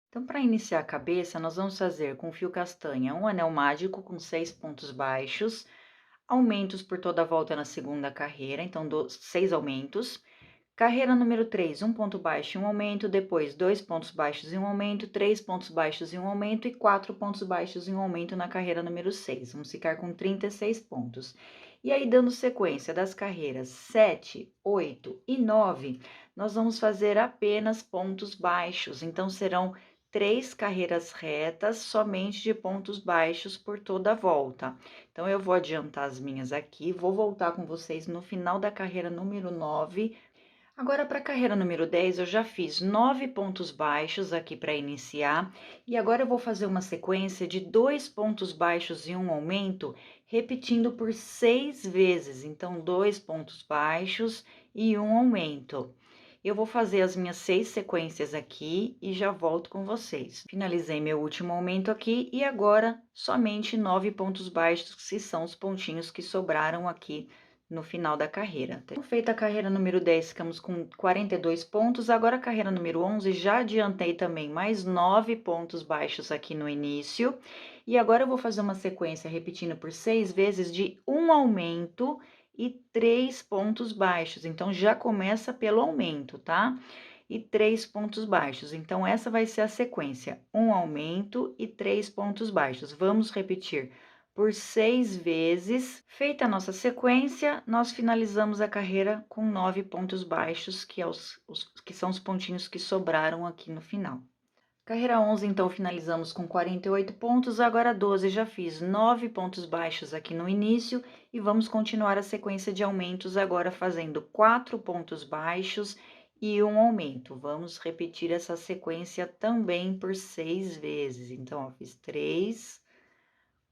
Então, para iniciar a cabeça, nós vamos fazer com fio castanha um anel mágico com 6 pontos baixos, aumentos por toda a volta na segunda carreira, então 6 aumentos. Carreira número 3, um ponto baixo e um aumento, depois 2 pontos baixos e um aumento, 3 pontos baixos e um aumento e 4 pontos baixos e um aumento na carreira número 6. Vamos ficar com 36 pontos. E aí, dando sequência das carreiras 7, 8 e 9, nós vamos fazer apenas pontos baixos, então serão 3 carreiras retas somente de pontos baixos por toda a volta. Então, eu vou adiantar as minhas aqui, vou voltar com vocês no final da carreira número 9. Agora, para a carreira número 10, eu já fiz 9 pontos baixos aqui para iniciar, e agora eu vou fazer uma sequência de 2 pontos baixos e um aumento, repetindo por 6 vezes. Então, 2 pontos baixos e um aumento. Eu vou fazer as minhas 6 sequências aqui e já volto com vocês. Finalizei meu último aumento aqui e agora somente 9 pontos baixos, que são os pontinhos que sobraram aqui no final da carreira. Então, feita a carreira número 10, ficamos com 42 pontos. Agora, a carreira número 11, já adiantei também mais 9 pontos baixos aqui no início. E agora, eu vou fazer uma sequência repetindo por 6 vezes de um aumento e 3 pontos baixos. Então, já começa pelo aumento, tá? E 3 pontos baixos. Então, essa vai ser a sequência: um aumento e 3 pontos baixos. Vamos repetir por 6 vezes. Feita a nossa sequência, nós finalizamos a carreira com 9 pontos baixos, que que são os pontinhos que sobraram aqui no final. Carreira 11, então, finalizamos com 48 pontos, agora 12, já fiz 9 pontos baixos aqui no início, e vamos continuar a sequência de aumentos agora fazendo 4 pontos baixos e um aumento. Vamos repetir essa sequência também por 6 vezes. Então, ó, fiz 3,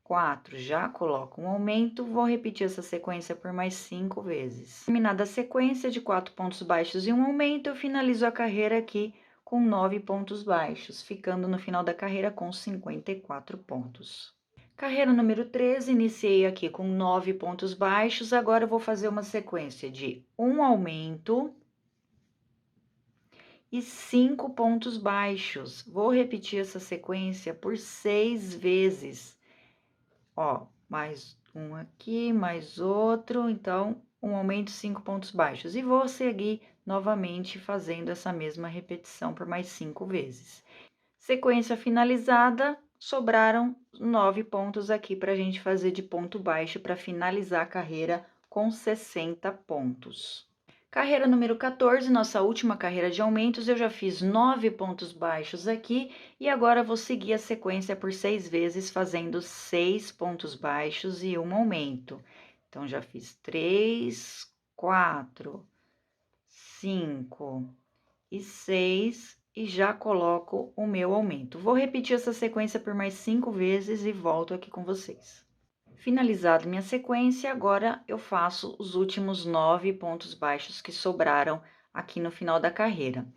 4, já coloco um aumento, vou repetir essa sequência por mais 5 vezes. Terminada a sequência de 4 pontos baixos e um aumento, eu finalizo a carreira aqui com 9 pontos baixos, ficando no final da carreira com 54 pontos. Carreira número 13, iniciei aqui com 9 pontos baixos, agora eu vou fazer uma sequência de um aumento e 5 pontos baixos. Vou repetir essa sequência por 6 vezes. Ó, mais um aqui, mais outro, então, um aumento, 5 pontos baixos. E vou seguir novamente fazendo essa mesma repetição por mais 5 vezes. Sequência finalizada, sobraram 9 pontos aqui para a gente fazer de ponto baixo para finalizar a carreira com 60 pontos. Carreira número 14, nossa última carreira de aumentos, eu já fiz 9 pontos baixos aqui, e agora vou seguir a sequência por 6 vezes, fazendo 6 pontos baixos e um aumento. Então, já fiz 3, 4, 5 e 6, e já coloco o meu aumento. Vou repetir essa sequência por mais 5 vezes e volto aqui com vocês. Finalizado minha sequência, agora eu faço os últimos 9 pontos baixos que sobraram aqui no final da carreira.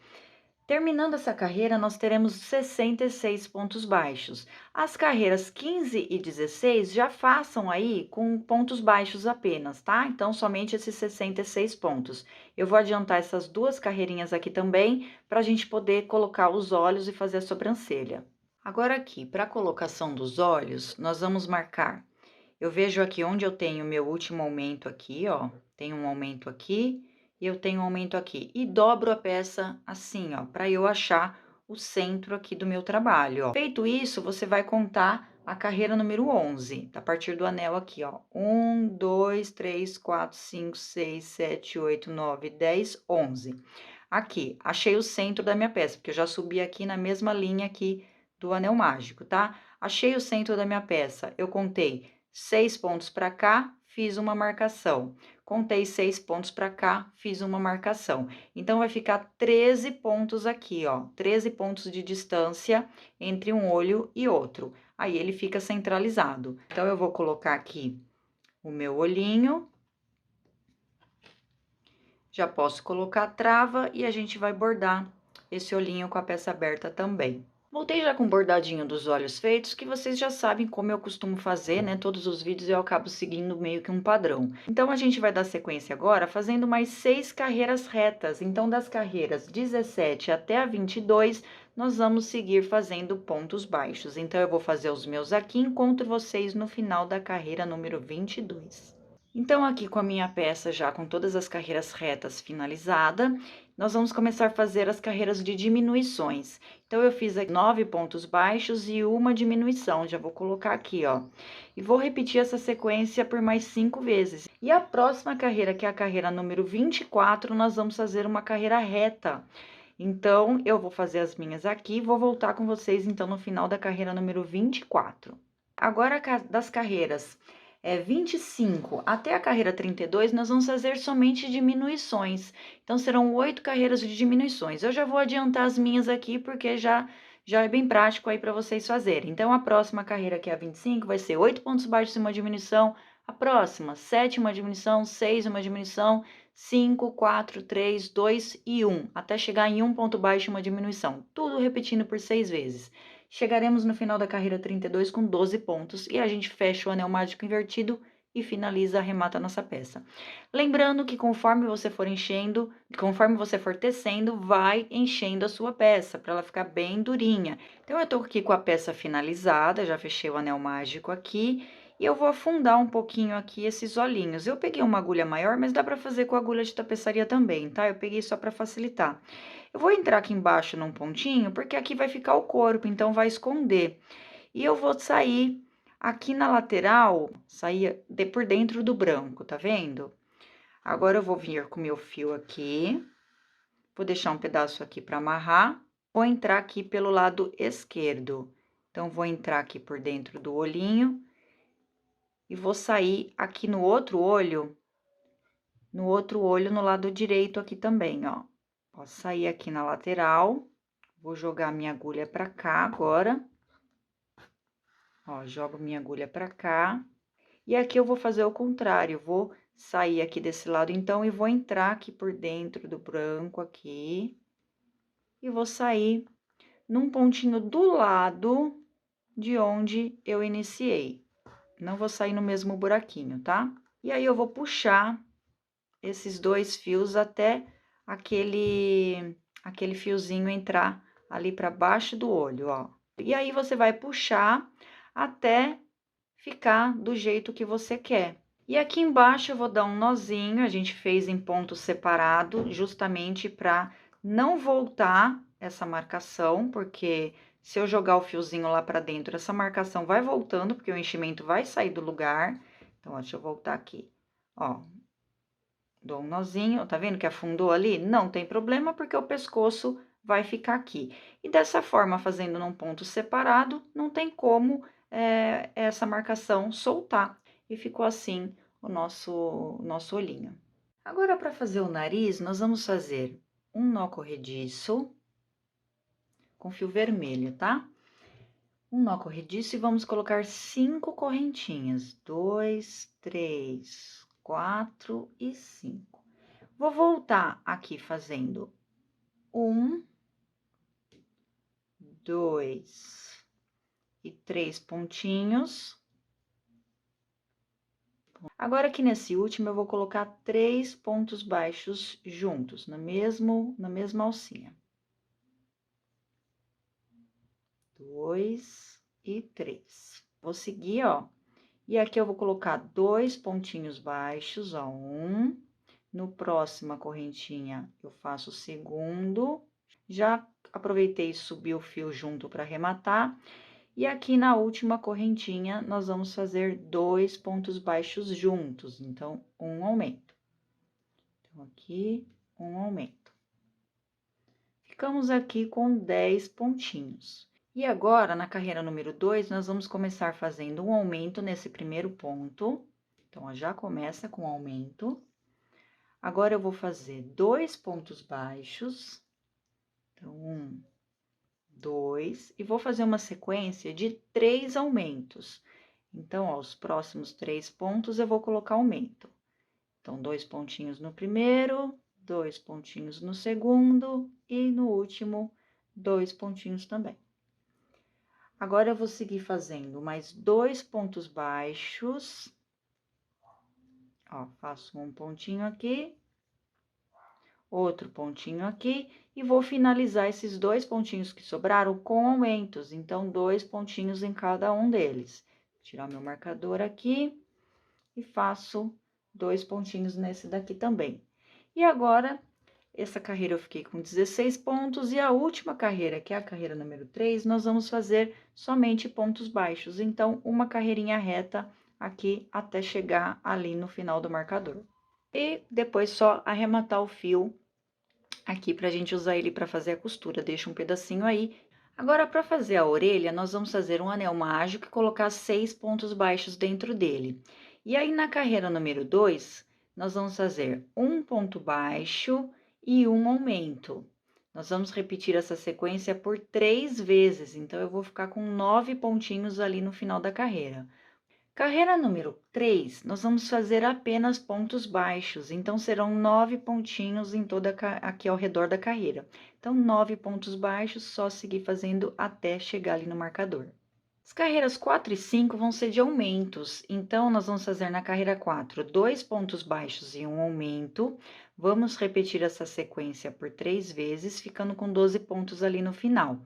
Terminando essa carreira, nós teremos 66 pontos baixos. As carreiras 15 e 16 já façam aí com pontos baixos apenas, tá? Então, somente esses 66 pontos. Eu vou adiantar essas duas carreirinhas aqui também, para a gente poder colocar os olhos e fazer a sobrancelha. Agora, aqui, para a colocação dos olhos, nós vamos marcar. Eu vejo aqui onde eu tenho meu último aumento aqui, ó, tem um aumento aqui e eu tenho um aumento aqui. E dobro a peça assim, ó, para eu achar o centro aqui do meu trabalho, ó. Feito isso, você vai contar a carreira número 11, a partir do anel aqui, ó. 1, 2, 3, 4, 5, 6, 7, 8, 9, 10, 11. Aqui, achei o centro da minha peça, porque eu já subi aqui na mesma linha aqui do anel mágico, tá? Achei o centro da minha peça, eu contei 6 pontos para cá, fiz uma marcação. Contei 6 pontos para cá, fiz uma marcação. Então, vai ficar 13 pontos aqui, ó. 13 pontos de distância entre um olho e outro. Aí, ele fica centralizado. Então, eu vou colocar aqui o meu olhinho. Já posso colocar a trava e a gente vai bordar esse olhinho com a peça aberta também. Voltei já com o bordadinho dos olhos feitos, que vocês já sabem como eu costumo fazer, né? Todos os vídeos eu acabo seguindo meio que um padrão. Então, a gente vai dar sequência agora fazendo mais 6 carreiras retas. Então, das carreiras 17 até a 22, nós vamos seguir fazendo pontos baixos. Então, eu vou fazer os meus aqui e encontro vocês no final da carreira número 22. Então, aqui com a minha peça já com todas as carreiras retas finalizada, nós vamos começar a fazer as carreiras de diminuições. Então, eu fiz aqui 9 pontos baixos e uma diminuição, já vou colocar aqui, ó. E vou repetir essa sequência por mais 5 vezes. E a próxima carreira, que é a carreira número 24, nós vamos fazer uma carreira reta. Então, eu vou fazer as minhas aqui e vou voltar com vocês, então, no final da carreira número 24. Agora, das carreiras 25 até a carreira 32, nós vamos fazer somente diminuições. Então, serão 8 carreiras de diminuições. Eu já vou adiantar as minhas aqui, porque já é bem prático aí para vocês fazerem. Então, a próxima carreira, que é a 25, vai ser 8 pontos baixos e uma diminuição. A próxima, 7, uma diminuição, 6, uma diminuição, 5, 4, 3, 2 e 1, até chegar em 1 ponto baixo e uma diminuição. Tudo repetindo por 6 vezes. Chegaremos no final da carreira 32 com 12 pontos e a gente fecha o anel mágico invertido e finaliza, arremata a nossa peça. Lembrando que conforme você for enchendo, conforme você for tecendo, vai enchendo a sua peça, para ela ficar bem durinha. Então, eu tô aqui com a peça finalizada, já fechei o anel mágico aqui, e eu vou afundar um pouquinho aqui esses olhinhos. Eu peguei uma agulha maior, mas dá para fazer com agulha de tapeçaria também, tá? Eu peguei só para facilitar. Eu vou entrar aqui embaixo num pontinho, porque aqui vai ficar o corpo, então vai esconder. E eu vou sair aqui na lateral, sair por dentro do branco, tá vendo? Agora, eu vou vir com o meu fio aqui, vou deixar um pedaço aqui para amarrar, vou entrar aqui pelo lado esquerdo. Então, vou entrar aqui por dentro do olhinho e vou sair aqui no outro olho no lado direito aqui também, ó. Posso sair aqui na lateral, vou jogar minha agulha pra cá agora. Ó, jogo minha agulha pra cá. E aqui eu vou fazer o contrário, vou sair aqui desse lado, então, e vou entrar aqui por dentro do branco aqui. E vou sair num pontinho do lado de onde eu iniciei. Não vou sair no mesmo buraquinho, tá? E aí, eu vou puxar esses 2 fios até aquele fiozinho entrar ali para baixo do olho, ó. E aí, você vai puxar até ficar do jeito que você quer. E aqui embaixo eu vou dar um nozinho, a gente fez em ponto separado, justamente para não voltar essa marcação, porque se eu jogar o fiozinho lá para dentro, essa marcação vai voltando, porque o enchimento vai sair do lugar. Então, ó, deixa eu voltar aqui, ó. Dou um nozinho, tá vendo que afundou ali? Não tem problema, porque o pescoço vai ficar aqui. E dessa forma, fazendo num ponto separado, não tem como essa marcação soltar. E ficou assim o nosso olhinho. Agora, para fazer o nariz, nós vamos fazer um nó corrediço com fio vermelho, tá? Um nó corrediço e vamos colocar 5 correntinhas. 2, 3, 4 e 5. Vou voltar aqui fazendo 1, 2 e 3 pontinhos. Agora, aqui nesse último, eu vou colocar 3 pontos baixos juntos, na mesma alcinha. 2 e 3. Vou seguir, ó. E aqui eu vou colocar 2 pontinhos baixos, ó, 1. No próximo, a correntinha, eu faço o segundo. Já aproveitei e subi o fio junto para arrematar. E aqui na última correntinha, nós vamos fazer 2 pontos baixos juntos, então, um aumento. Então, aqui, um aumento. Ficamos aqui com 10 pontinhos. E agora, na carreira número 2, nós vamos começar fazendo um aumento nesse primeiro ponto. Então, ó, já começa com aumento. Agora, eu vou fazer 2 pontos baixos. Então, 1, 2, e vou fazer uma sequência de 3 aumentos. Então, ó, os próximos 3 pontos eu vou colocar aumento. Então, 2 pontinhos no primeiro, 2 pontinhos no segundo e no último, 2 pontinhos também. Agora, eu vou seguir fazendo mais 2 pontos baixos. Ó, faço um pontinho aqui, outro pontinho aqui, e vou finalizar esses 2 pontinhos que sobraram com aumentos, então, 2 pontinhos em cada um deles. Vou tirar meu marcador aqui e faço 2 pontinhos nesse daqui também. E agora, essa carreira eu fiquei com 16 pontos, e a última carreira, que é a carreira número 3, nós vamos fazer somente pontos baixos. Então, uma carreirinha reta aqui até chegar ali no final do marcador. E depois só arrematar o fio aqui pra gente usar ele pra fazer a costura. Deixa um pedacinho aí. Agora, para fazer a orelha, nós vamos fazer um anel mágico e colocar 6 pontos baixos dentro dele. E aí, na carreira número 2, nós vamos fazer um ponto baixo e um aumento. Nós vamos repetir essa sequência por 3 vezes, então, eu vou ficar com 9 pontinhos ali no final da carreira. Carreira número 3, nós vamos fazer apenas pontos baixos, então, serão 9 pontinhos em toda aqui ao redor da carreira. Então, 9 pontos baixos, só seguir fazendo até chegar ali no marcador. As carreiras 4 e 5 vão ser de aumentos, então, nós vamos fazer na carreira 4, 2 pontos baixos e um aumento. Vamos repetir essa sequência por 3 vezes, ficando com 12 pontos ali no final.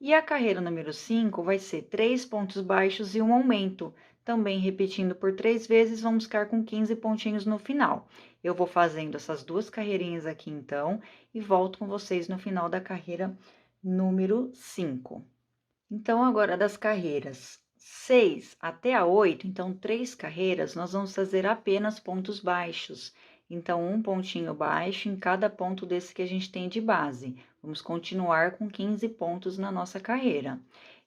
E a carreira número 5 vai ser 3 pontos baixos e um aumento. Também repetindo por 3 vezes, vamos ficar com 15 pontinhos no final. Eu vou fazendo essas 2 carreirinhas aqui, então, e volto com vocês no final da carreira número 5. Então, agora, das carreiras 6 até a 8, então, 3 carreiras, nós vamos fazer apenas pontos baixos. Então, um pontinho baixo em cada ponto desse que a gente tem de base. Vamos continuar com 15 pontos na nossa carreira.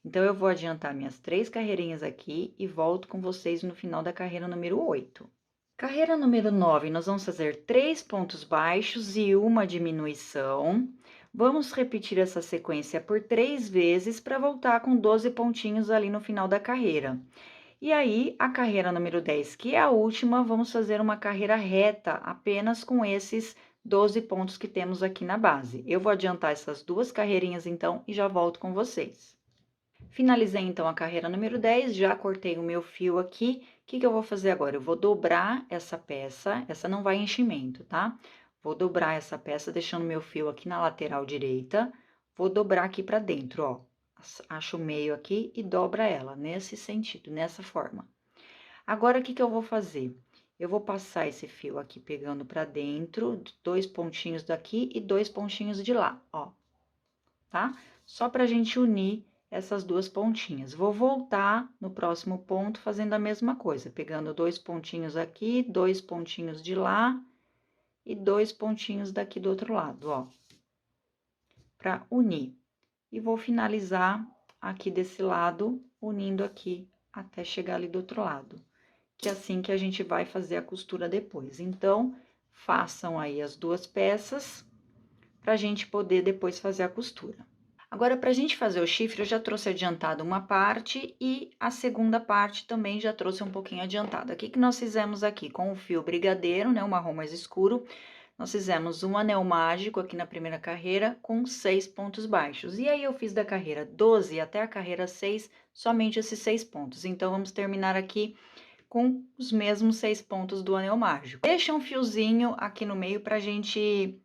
Então, eu vou adiantar minhas 3 carreirinhas aqui e volto com vocês no final da carreira número 8. Carreira número 9, nós vamos fazer 3 pontos baixos e uma diminuição. Vamos repetir essa sequência por 3 vezes para voltar com 12 pontinhos ali no final da carreira. E aí, a carreira número 10, que é a última, vamos fazer uma carreira reta apenas com esses 12 pontos que temos aqui na base. Eu vou adiantar essas 2 carreirinhas, então, e já volto com vocês. Finalizei, então, a carreira número 10, já cortei o meu fio aqui. O que eu vou fazer agora? Eu vou dobrar essa peça, essa não vai enchimento, tá? Vou dobrar essa peça, deixando meu fio aqui na lateral direita. Vou dobrar aqui pra dentro, ó. Acho o meio aqui e dobra ela, nesse sentido, nessa forma. Agora, o que eu vou fazer? Eu vou passar esse fio aqui pegando pra dentro, 2 pontinhos daqui e 2 pontinhos de lá, ó. Tá? Só pra gente unir essas 2 pontinhas. Vou voltar no próximo ponto fazendo a mesma coisa, pegando 2 pontinhos aqui, 2 pontinhos de lá e 2 pontinhos daqui do outro lado, ó. Pra unir. E vou finalizar aqui desse lado, unindo aqui até chegar ali do outro lado. Que é assim que a gente vai fazer a costura depois. Então, façam aí as 2 peças pra gente poder depois fazer a costura. Agora, pra gente fazer o chifre, eu já trouxe adiantado uma parte e a segunda parte também já trouxe um pouquinho adiantada. O que nós fizemos aqui? Com o fio brigadeiro, né, o marrom mais escuro, nós fizemos um anel mágico aqui na primeira carreira com 6 pontos baixos. E aí, eu fiz da carreira 12 até a carreira 6, somente esses 6 pontos. Então, vamos terminar aqui com os mesmos 6 pontos do anel mágico. Deixa um fiozinho aqui no meio pra gente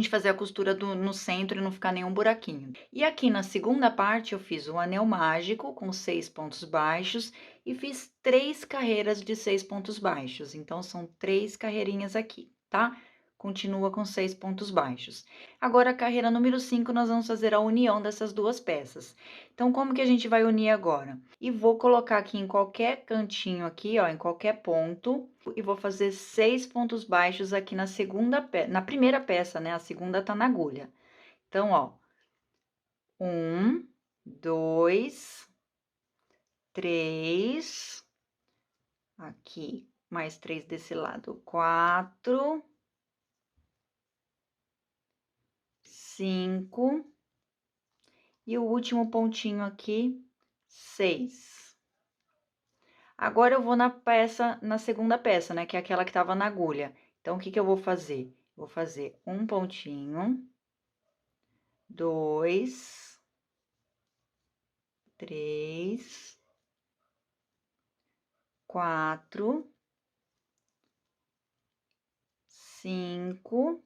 fazer a costura no centro e não ficar nenhum buraquinho. E aqui na segunda parte, eu fiz o anel mágico com 6 pontos baixos e fiz 3 carreiras de 6 pontos baixos. Então, são 3 carreirinhas aqui, tá? Continua com 6 pontos baixos. Agora, a carreira número 5, nós vamos fazer a união dessas 2 peças. Então, como que a gente vai unir agora? E vou colocar aqui em qualquer cantinho aqui, ó, em qualquer ponto, e vou fazer 6 pontos baixos aqui na primeira peça, né? A segunda tá na agulha. Então, ó, 1, 2, 3, aqui, mais 3 desse lado, 4, 5, e o último pontinho aqui, 6. Agora, eu vou na segunda peça, né, que é aquela que tava na agulha. Então, o que eu vou fazer? Vou fazer um pontinho, 2, 3, 4, 5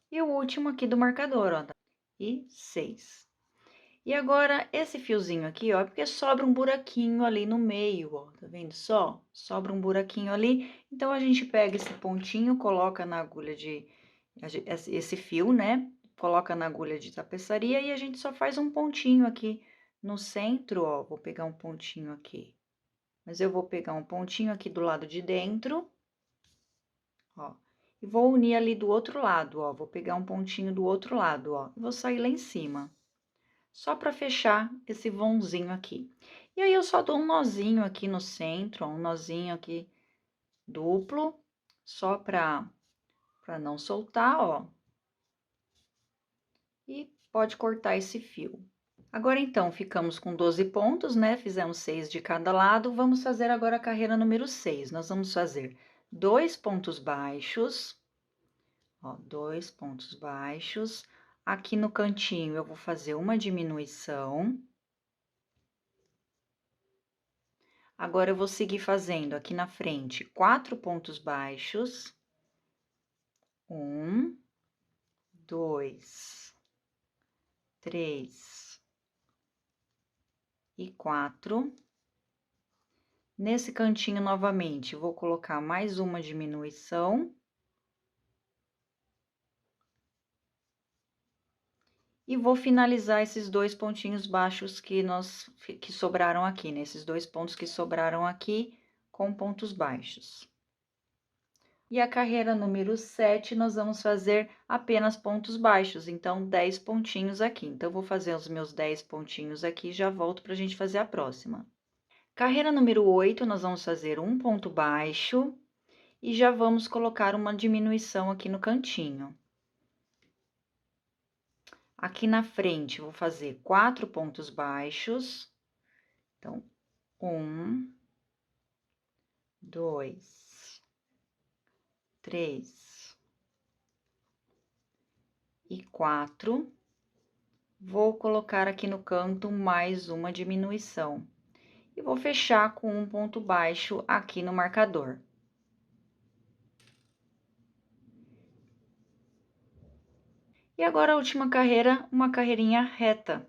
e o último aqui do marcador, ó, e 6. E agora, esse fiozinho aqui, ó, é porque sobra um buraquinho ali no meio, ó, tá vendo só? Sobra um buraquinho ali, então a gente pega esse pontinho, coloca na agulha esse fio, né? Coloca na agulha de tapeçaria e a gente só faz um pontinho aqui no centro, ó, vou pegar um pontinho aqui. Mas eu vou pegar um pontinho aqui do lado de dentro, ó, e vou unir ali do outro lado, ó, vou pegar um pontinho do outro lado, ó, e vou sair lá em cima. Só para fechar esse vãozinho aqui. E aí, eu só dou um nozinho aqui no centro, ó, um nozinho aqui duplo, só para não soltar, ó. E pode cortar esse fio. Agora, então, ficamos com 12 pontos, né? Fizemos 6 de cada lado. Vamos fazer agora a carreira número 6. Nós vamos fazer 2 pontos baixos, ó, 2 pontos baixos. Aqui no cantinho, eu vou fazer uma diminuição. Agora, eu vou seguir fazendo aqui na frente 4 pontos baixos. 1, 2, 3 e 4. Nesse cantinho, novamente, vou colocar mais uma diminuição. E vou finalizar esses 2 pontinhos baixos que sobraram aqui, né? Esses 2 pontos que sobraram aqui com pontos baixos. E a carreira número 7, nós vamos fazer apenas pontos baixos, então 10 pontinhos aqui. Então, vou fazer os meus 10 pontinhos aqui e já volto pra gente fazer a próxima. Carreira número 8, nós vamos fazer um ponto baixo e já vamos colocar uma diminuição aqui no cantinho. Aqui na frente, vou fazer 4 pontos baixos. Então, 1, 2, 3 e 4. Vou colocar aqui no canto mais uma diminuição. E vou fechar com um ponto baixo aqui no marcador. E agora, a última carreira, uma carreirinha reta.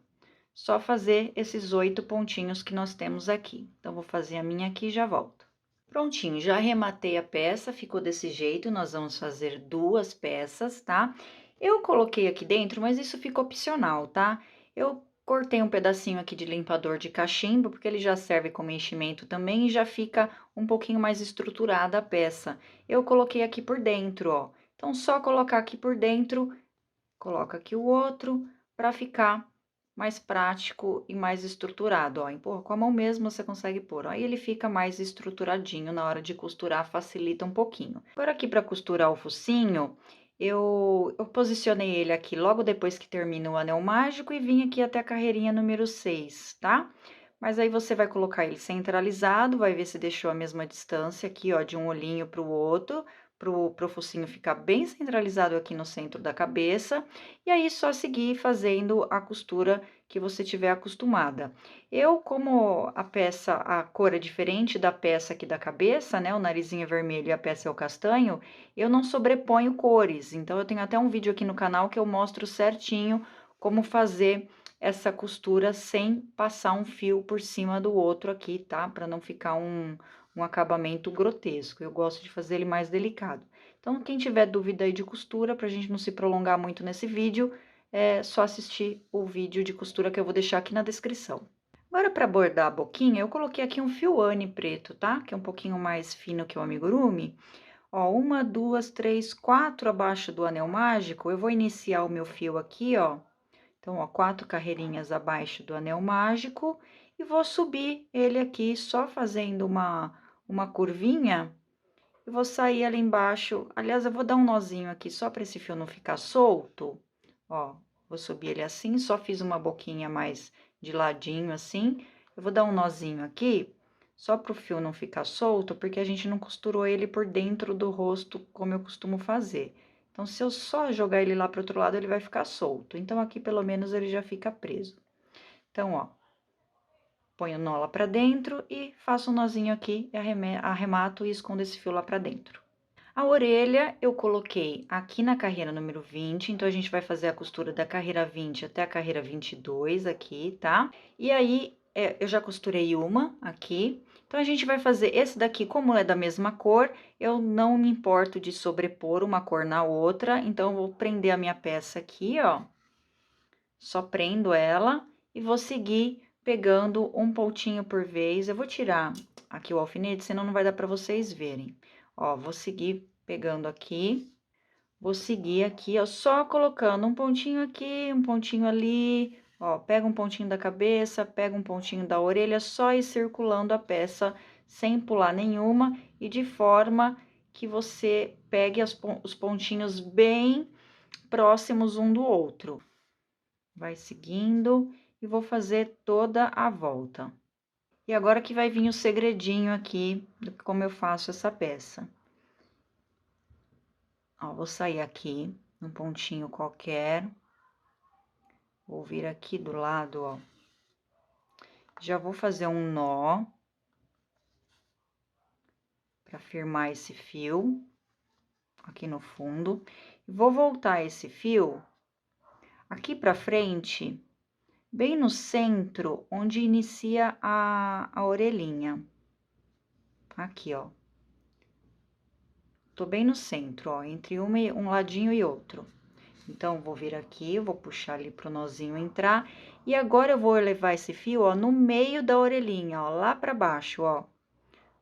Só fazer esses 8 pontinhos que nós temos aqui. Então, vou fazer a minha aqui e já volto. Prontinho, já arrematei a peça, ficou desse jeito. Nós vamos fazer 2 peças, tá? Eu coloquei aqui dentro, mas isso ficou opcional, tá? Eu cortei um pedacinho aqui de limpador de cachimbo, porque ele já serve como enchimento também e já fica um pouquinho mais estruturada a peça. Eu coloquei aqui por dentro, ó. Então, só colocar aqui por dentro, coloca aqui o outro, pra ficar mais prático e mais estruturado, ó. Empurra com a mão mesmo, você consegue pôr, ó. Aí ele fica mais estruturadinho na hora de costurar, facilita um pouquinho. Agora, aqui para costurar o focinho, eu posicionei ele aqui logo depois que termina o anel mágico e vim aqui até a carreirinha número 6, tá? Mas aí você vai colocar ele centralizado, vai ver se deixou a mesma distância aqui, ó, de um olhinho para o outro, pro focinho ficar bem centralizado aqui no centro da cabeça. E aí, só seguir fazendo a costura que você tiver acostumada. Eu, como a cor é diferente da peça aqui da cabeça, né? O narizinho é vermelho e a peça é o castanho, eu não sobreponho cores. Então, eu tenho até um vídeo aqui no canal que eu mostro certinho como fazer essa costura sem passar um fio por cima do outro aqui, tá? Para não ficar um acabamento grotesco. Eu gosto de fazer ele mais delicado. Então, quem tiver dúvida aí de costura, pra gente não se prolongar muito nesse vídeo, é só assistir o vídeo de costura que eu vou deixar aqui na descrição. Agora, para bordar a boquinha, eu coloquei aqui um fio ane preto, tá? Que é um pouquinho mais fino que o amigurumi. Ó, 1, 2, 3, 4 abaixo do anel mágico, eu vou iniciar o meu fio aqui, ó. Então, ó, 4 carreirinhas abaixo do anel mágico e vou subir ele aqui só fazendo uma curvinha e vou sair ali embaixo. Aliás, eu vou dar um nozinho aqui só para esse fio não ficar solto. Ó, vou subir ele assim, só fiz uma boquinha mais de ladinho assim. Eu vou dar um nozinho aqui, só para o fio não ficar solto, porque a gente não costurou ele por dentro do rosto, como eu costumo fazer. Então, se eu só jogar ele lá pro outro lado, ele vai ficar solto. Então, aqui, pelo menos, ele já fica preso. Então, ó, ponho o nó lá pra dentro e faço um nozinho aqui, e arremato e escondo esse fio lá pra dentro. A orelha eu coloquei aqui na carreira número 20, então a gente vai fazer a costura da carreira 20 até a carreira 22 aqui, tá? E aí, eu já costurei uma aqui, então a gente vai fazer esse daqui, como é da mesma cor, eu não me importo de sobrepor uma cor na outra, então eu vou prender a minha peça aqui, ó. Só prendo ela e vou seguir pegando um pontinho por vez. Eu vou tirar aqui o alfinete, senão não vai dar pra vocês verem. Ó, vou seguir pegando aqui, vou seguir aqui, ó, só colocando um pontinho aqui, um pontinho ali, ó, pega um pontinho da cabeça, pega um pontinho da orelha, só ir circulando a peça sem pular nenhuma e de forma que você pegue os pontinhos bem próximos um do outro. Vai seguindo e vou fazer toda a volta. E agora que vai vir o segredinho aqui, de como eu faço essa peça. Ó, vou sair aqui, num pontinho qualquer. Vou vir aqui do lado, ó. Já vou fazer um nó. Pra firmar esse fio. Aqui no fundo. E vou voltar esse fio aqui pra frente, bem no centro, onde inicia a orelhinha. Aqui, ó. Tô bem no centro, ó, entre um ladinho e outro. Então, vou vir aqui, vou puxar ali pro nozinho entrar. E agora, eu vou levar esse fio, ó, no meio da orelhinha, ó, lá pra baixo, ó.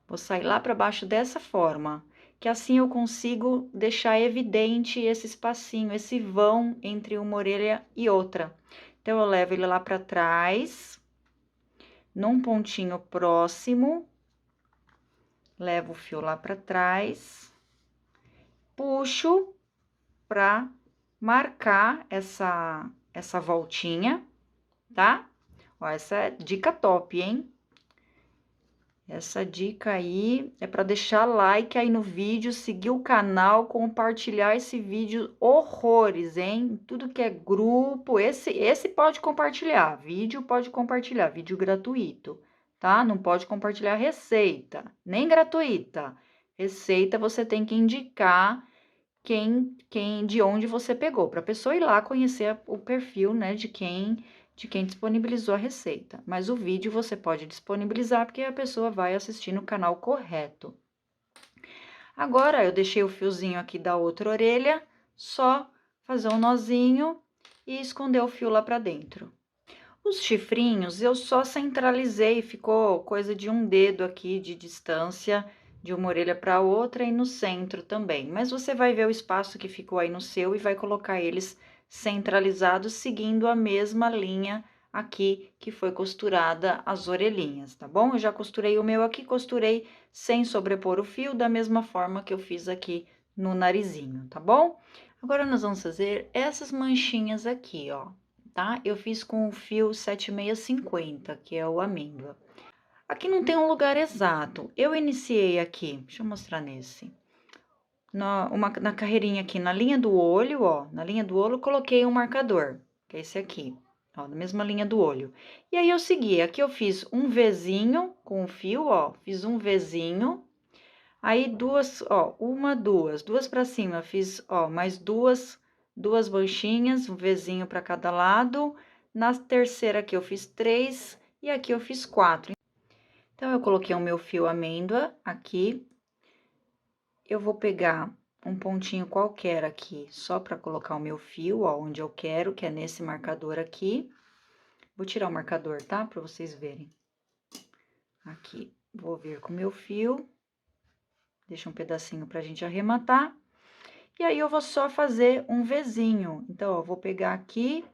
Vou sair lá pra baixo dessa forma, que assim eu consigo deixar evidente esse espacinho, esse vão entre uma orelha e outra. Então, eu levo ele lá pra trás, num pontinho próximo, levo o fio lá pra trás, puxo pra marcar essa voltinha, tá? Ó, essa é dica top, hein? Essa dica aí é para deixar like aí no vídeo, seguir o canal, compartilhar esse vídeo horrores, hein? Tudo que é grupo, esse pode compartilhar, vídeo gratuito, tá? Não pode compartilhar receita, nem gratuita. Receita você tem que indicar de onde você pegou, para a pessoa ir lá conhecer o perfil, né, de quem disponibilizou a receita. Mas o vídeo você pode disponibilizar, porque a pessoa vai assistir no canal correto. Agora, eu deixei o fiozinho aqui da outra orelha, só fazer um nozinho e esconder o fio lá para dentro. Os chifrinhos, eu só centralizei, ficou coisa de um dedo aqui de distância, de uma orelha para outra e no centro também. Mas você vai ver o espaço que ficou aí no seu e vai colocar eles centralizados, seguindo a mesma linha aqui que foi costurada as orelhinhas, tá bom? Eu já costurei o meu aqui, costurei sem sobrepor o fio, da mesma forma que eu fiz aqui no narizinho, tá bom? Agora, nós vamos fazer essas manchinhas aqui, ó, tá? Eu fiz com o fio 7650, que é o amêndoa. Aqui não tem um lugar exato. Eu iniciei aqui, deixa eu mostrar nesse. Na carreirinha aqui, na linha do olho, ó, na linha do olho, coloquei um marcador, que é esse aqui, ó, na mesma linha do olho. E aí, eu segui, aqui eu fiz um Vzinho com o fio, ó, fiz um Vzinho. Aí, duas pra cima, fiz, ó, mais duas manchinhas, um Vzinho pra cada lado. Na terceira aqui, eu fiz 3 e aqui eu fiz 4. Então, eu coloquei o meu fio amêndoa aqui. Eu vou pegar um pontinho qualquer aqui, só pra colocar o meu fio, ó, onde eu quero, que é nesse marcador aqui. Vou tirar o marcador, tá? Pra vocês verem. Aqui, vou vir com o meu fio. Deixa um pedacinho pra gente arrematar. E aí, eu vou só fazer um Vzinho. Então, ó, vou pegar aqui,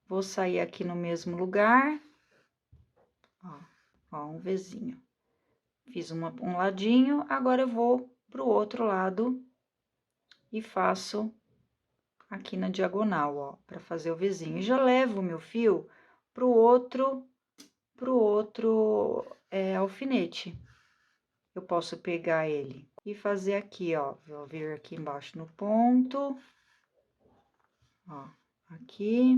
vou sair aqui no mesmo lugar. Ó, um Vzinho. Fiz um ladinho, agora eu vou pro outro lado e faço aqui na diagonal, ó, pra fazer o Vzinho. E já levo o meu fio pro outro alfinete. Eu posso pegar ele e fazer aqui, ó, vou vir aqui embaixo no ponto, ó, aqui,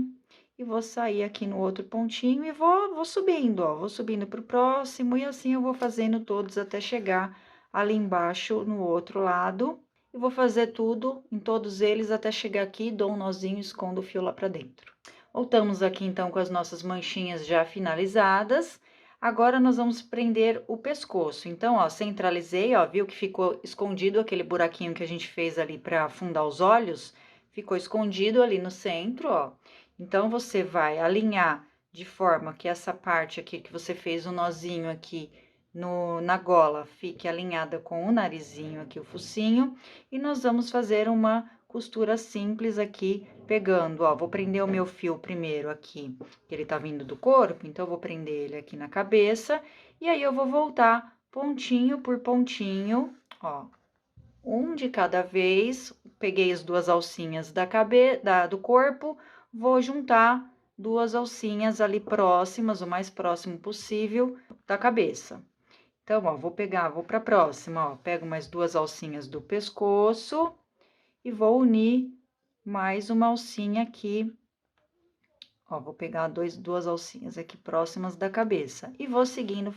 e vou sair aqui no outro pontinho e vou subindo, ó, vou subindo pro próximo, e assim eu vou fazendo todos até chegar ali embaixo no outro lado. E vou fazer tudo em todos eles até chegar aqui, dou um nozinho e escondo o fio lá pra dentro. Voltamos aqui, então, com as nossas manchinhas já finalizadas. Agora, nós vamos prender o pescoço. Então, ó, centralizei, ó, viu que ficou escondido aquele buraquinho que a gente fez ali para afundar os olhos? Ficou escondido ali no centro, ó. Então, você vai alinhar de forma que essa parte aqui que você fez o nozinho aqui na gola fique alinhada com o narizinho aqui, o focinho. E nós vamos fazer uma costura simples aqui, pegando, ó, vou prender o meu fio primeiro aqui, que ele tá vindo do corpo, então eu vou prender ele aqui na cabeça, e aí eu vou voltar pontinho por pontinho, ó, um de cada vez, peguei as duas alcinhas do corpo, vou juntar duas alcinhas ali próximas, o mais próximo possível da cabeça. Então, ó, vou pra próxima, ó, pego mais duas alcinhas do pescoço, e vou unir mais uma alcinha aqui, ó, vou pegar duas alcinhas aqui próximas da cabeça e vou seguindo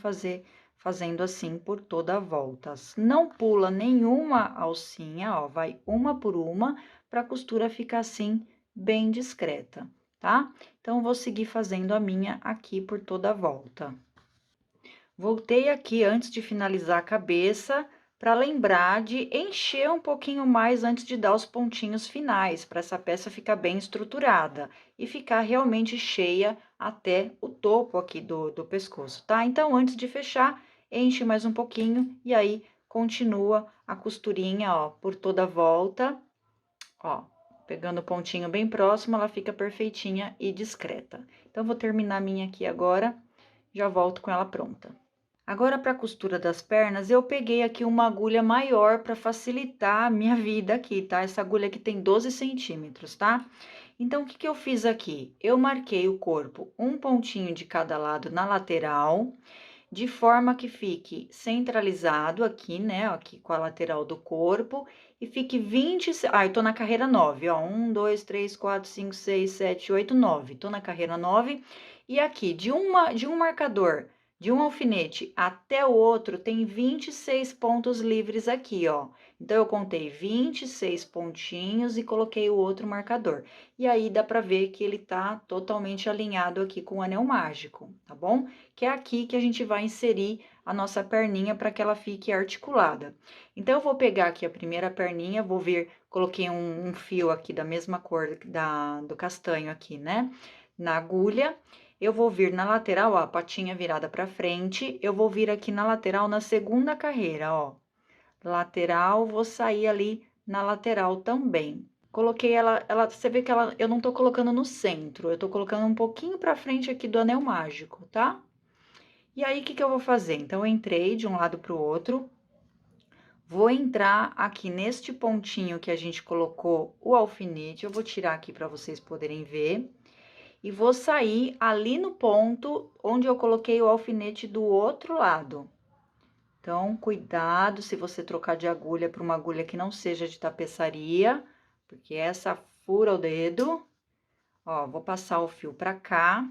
fazendo assim por toda a volta. Não pula nenhuma alcinha, ó, vai uma por uma para a costura ficar assim bem discreta, tá? Então, vou seguir fazendo a minha aqui por toda a volta. Voltei aqui antes de finalizar a cabeça, para lembrar de encher um pouquinho mais antes de dar os pontinhos finais, para essa peça ficar bem estruturada e ficar realmente cheia até o topo aqui do pescoço, tá? Então, antes de fechar, enche mais um pouquinho e aí continua a costurinha, ó, por toda a volta, ó, pegando o pontinho bem próximo, ela fica perfeitinha e discreta. Então, vou terminar a minha aqui agora, já volto com ela pronta. Agora, para a costura das pernas, eu peguei aqui uma agulha maior para facilitar a minha vida aqui, tá? Essa agulha aqui tem 12 centímetros, tá? Então, o que que eu fiz aqui? Eu marquei o corpo um pontinho de cada lado na lateral, de forma que fique centralizado aqui, né? Aqui com a lateral do corpo, e fique 20... Ah, eu tô na carreira 9, ó. 1, 2, 3, 4, 5, 6, 7, 8, 9. Tô na carreira 9. E aqui, de um marcador, de um alfinete até o outro, tem 26 pontos livres aqui, ó. Então, eu contei 26 pontinhos e coloquei o outro marcador. E aí, dá pra ver que ele tá totalmente alinhado aqui com o anel mágico, tá bom? Que é aqui que a gente vai inserir a nossa perninha para que ela fique articulada. Então, eu vou pegar aqui a primeira perninha, vou vir, coloquei um fio aqui da mesma cor do castanho aqui, né? Na agulha. Eu vou vir na lateral, ó, a patinha virada pra frente, eu vou vir aqui na lateral na segunda carreira, ó. Lateral, vou sair ali na lateral também. Coloquei você vê que eu não tô colocando no centro, eu tô colocando um pouquinho pra frente aqui do anel mágico, tá? E aí, o que que eu vou fazer? Então, eu entrei de um lado pro outro, vou entrar aqui neste pontinho que a gente colocou o alfinete, eu vou tirar aqui pra vocês poderem ver. E vou sair ali no ponto onde eu coloquei o alfinete do outro lado. Então, cuidado se você trocar de agulha para uma agulha que não seja de tapeçaria, porque essa fura o dedo. Ó, vou passar o fio pra cá.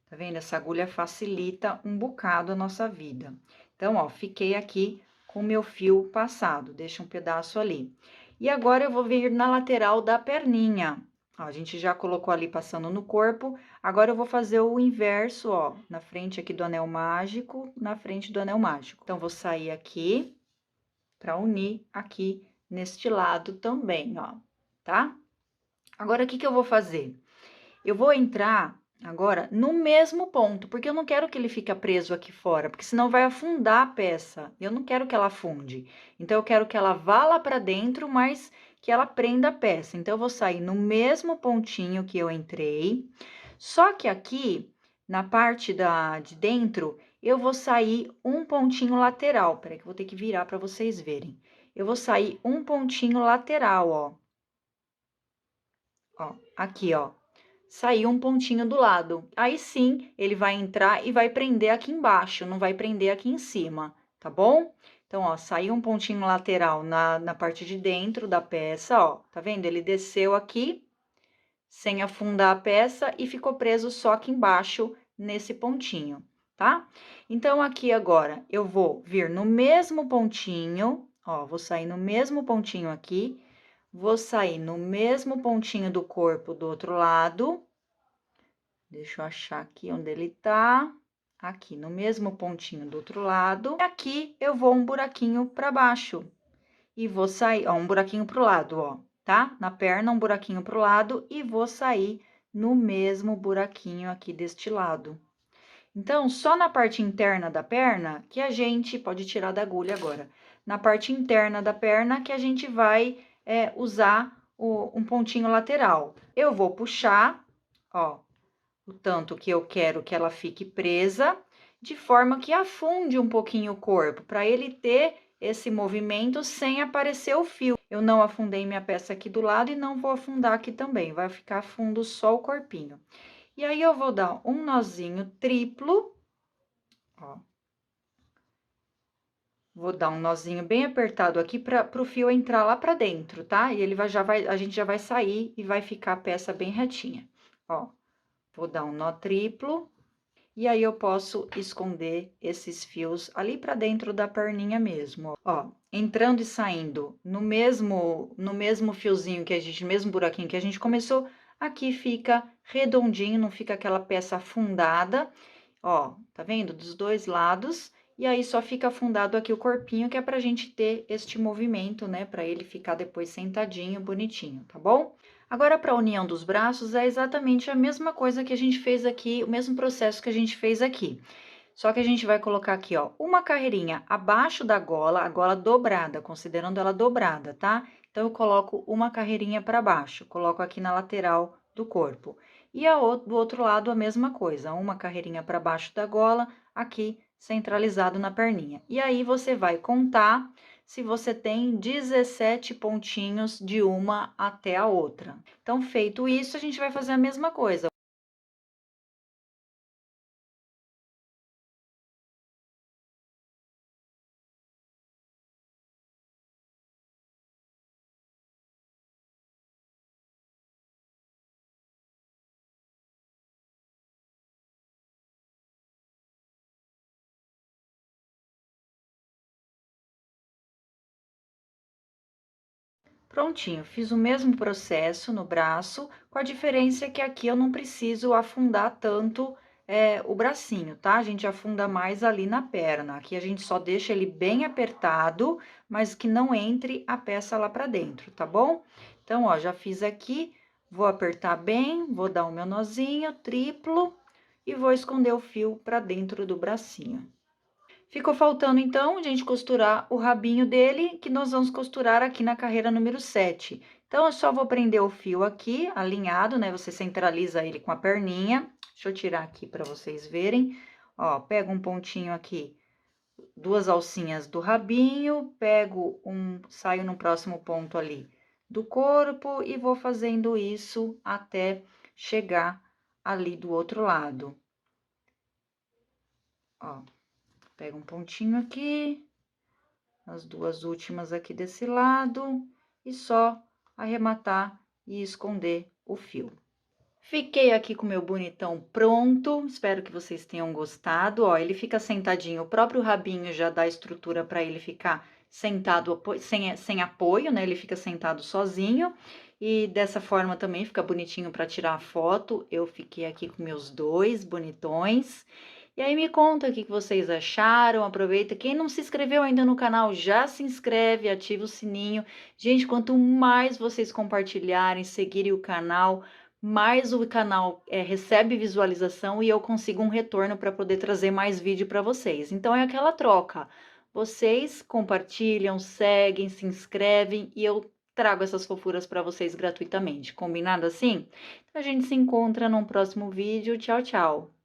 Tá vendo? Essa agulha facilita um bocado a nossa vida. Então, ó, fiquei aqui com o meu fio passado, deixa um pedaço ali. E agora, eu vou vir na lateral da perninha. Ó, a gente já colocou ali passando no corpo, agora eu vou fazer o inverso, ó, na frente aqui do anel mágico, na frente do anel mágico. Então, vou sair aqui, pra unir aqui neste lado também, ó, tá? Agora, o que que eu vou fazer? Eu vou entrar agora no mesmo ponto, porque eu não quero que ele fique preso aqui fora, porque senão vai afundar a peça. Eu não quero que ela afunde. Então, eu quero que ela vá lá pra dentro, mas que ela prenda a peça. Então, eu vou sair no mesmo pontinho que eu entrei, só que aqui, na parte de dentro, eu vou sair um pontinho lateral. Peraí que eu vou ter que virar pra vocês verem. Eu vou sair um pontinho lateral, ó. Ó, aqui, ó. Saiu um pontinho do lado. Aí sim, ele vai entrar e vai prender aqui embaixo, não vai prender aqui em cima, tá bom? Então, ó, saiu um pontinho lateral na parte de dentro da peça, ó, tá vendo? Ele desceu aqui, sem afundar a peça, e ficou preso só aqui embaixo, nesse pontinho, tá? Então, aqui agora, eu vou vir no mesmo pontinho, ó, vou sair no mesmo pontinho aqui, vou sair no mesmo pontinho do corpo do outro lado. Deixa eu achar aqui onde ele tá. Aqui, no mesmo pontinho do outro lado. E aqui, eu vou um buraquinho pra baixo. E vou sair, ó, um buraquinho pro lado, ó, tá? Na perna, um buraquinho pro lado e vou sair no mesmo buraquinho aqui deste lado. Então, só na parte interna da perna que a gente pode tirar da agulha agora. Na parte interna da perna que a gente vai usar um pontinho lateral. Eu vou puxar, ó, o tanto que eu quero que ela fique presa, de forma que afunde um pouquinho o corpo, para ele ter esse movimento sem aparecer o fio. Eu não afundei minha peça aqui do lado e não vou afundar aqui também, vai ficar fundo só o corpinho. E aí, eu vou dar um nozinho triplo, ó. Vou dar um nozinho bem apertado aqui para o fio entrar lá para dentro, tá? E ele a gente já vai sair e vai ficar a peça bem retinha, ó. Vou dar um nó triplo, e aí eu posso esconder esses fios ali para dentro da perninha mesmo, ó. Entrando e saindo no mesmo fiozinho que a gente, mesmo buraquinho que a gente começou, aqui fica redondinho, não fica aquela peça afundada, ó, tá vendo? Dos dois lados, e aí só fica afundado aqui o corpinho, que é pra gente ter este movimento, né? Pra ele ficar depois sentadinho, bonitinho, tá bom? Agora, para a união dos braços, é exatamente a mesma coisa que a gente fez aqui, o mesmo processo que a gente fez aqui. Só que a gente vai colocar aqui, ó, uma carreirinha abaixo da gola, a gola dobrada, considerando ela dobrada, tá? Então, eu coloco uma carreirinha para baixo, coloco aqui na lateral do corpo. E do outro lado, a mesma coisa, uma carreirinha para baixo da gola, aqui centralizado na perninha. E aí, você vai contar se você tem 17 pontinhos de uma até a outra. Então, feito isso, a gente vai fazer a mesma coisa. Prontinho, fiz o mesmo processo no braço, com a diferença que aqui eu não preciso afundar tanto o bracinho, tá? A gente afunda mais ali na perna. Aqui a gente só deixa ele bem apertado, mas que não entre a peça lá pra dentro, tá bom? Então, ó, já fiz aqui, vou apertar bem, vou dar o meu nozinho triplo e vou esconder o fio pra dentro do bracinho. Ficou faltando, então, a gente costurar o rabinho dele, que nós vamos costurar aqui na carreira número 7. Então, eu só vou prender o fio aqui, alinhado, né? Você centraliza ele com a perninha. Deixa eu tirar aqui para vocês verem. Ó, pego um pontinho aqui, duas alcinhas do rabinho, saio no próximo ponto ali do corpo e vou fazendo isso até chegar ali do outro lado. Ó. Pega um pontinho aqui, as duas últimas aqui desse lado, e só arrematar e esconder o fio. Fiquei aqui com o meu bonitão pronto, espero que vocês tenham gostado. Ó, ele fica sentadinho, o próprio rabinho já dá estrutura para ele ficar sentado sem apoio, né? Ele fica sentado sozinho. E dessa forma também fica bonitinho para tirar a foto. Eu fiquei aqui com meus dois bonitões. E aí me conta o que vocês acharam, aproveita. Quem não se inscreveu ainda no canal, já se inscreve, ativa o sininho. Gente, quanto mais vocês compartilharem, seguirem o canal, mais o canal recebe visualização e eu consigo um retorno para poder trazer mais vídeo para vocês. Então, é aquela troca. Vocês compartilham, seguem, se inscrevem e eu trago essas fofuras para vocês gratuitamente. Combinado assim? Então, a gente se encontra num próximo vídeo. Tchau, tchau!